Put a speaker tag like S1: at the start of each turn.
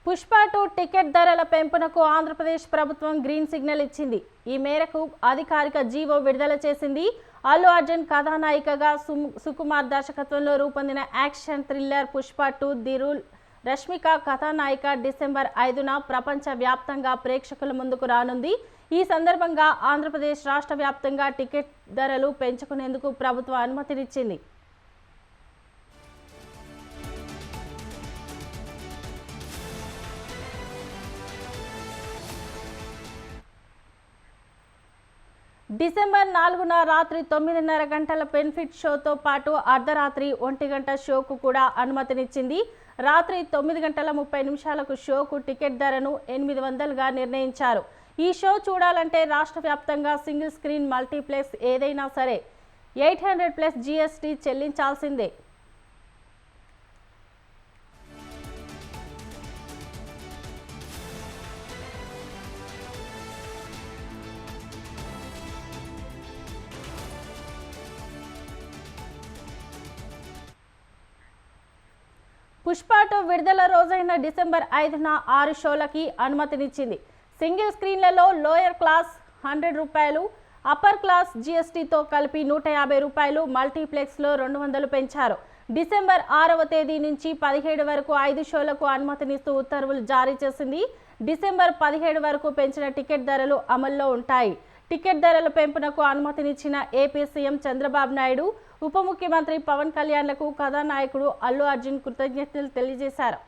S1: Pushpa 2 ticket ధరల పెంపునకు ఆంధ్రప్రదేశ్ ప్రభుత్వం green signal ఇచ్చింది. ఈ మేరకు అధికారిక జీవో విడుదల చేసింది. అల్లు అర్జున్ కథానాయికగా సుకుమార్ దర్శకత్వంలో రూపొందిన action thriller Pushpa 2 the rule Rashmika కథానాయిక డిసెంబర్ 5న ప్రపంచ వ్యాప్తంగా ప్రేక్షకుల ముందుకు రానుంది. ఈ సందర్భంగా ఆంధ్రప్రదేశ్ రాష్ట్ర వ్యాప్తంగా టికెట్ ధరలు పెంచుకునేందుకు ప్రభుత్వం అనుమతినిచ్చింది. డిసెంబర్ 4న రాత్రి 9:30 గంటల బెనిఫిట్ షోతో పాటు అర్ధరాత్రి 1 గంట షోకు కూడా అనుమతినిచ్చింది. రాత్రి 9:30 షోకు టికెట్ ధరను 800గా నిర్ణయించారు. ఈ షో చూడాలంటే రాష్ట్ర వ్యాప్తంగా సింగిల్ స్క్రీన్ మల్టీప్లెక్స్ ఏదైనా సరే 800+ GST చెల్లించాల్సిందే. పుష్ప 2 విడుదల రోజైన డిసెంబర్ 5న 6 షోలకి అనుమతినిచ్చింది. సింగిల్ స్క్రీన్లలో లోయర్ క్లాస్ ₹100, అప్పర్ క్లాస్ GSTతో కలిపి ₹150, మల్టీప్లెక్స్లో 200 పెంచారు. డిసెంబర్ 6వ తేదీ నుంచి 17 వరకు 5 షోలకు అనుమతినిస్తూ ఉత్తర్వులు జారీ చేసింది. డిసెంబర్ 17 వరకు పెంచిన టికెట్ ధరలు అమల్లో ఉంటాయి. టికెట్ ధరల పెంపునకు అనుమతినిచ్చిన ఏపీ సీఎం చంద్రబాబు నాయుడు, ఉప ముఖ్యమంత్రి పవన్ కళ్యాణ్లకు కథానాయకుడు అల్లు అర్జున్ కృతజ్ఞతలు తెలియజేశారు.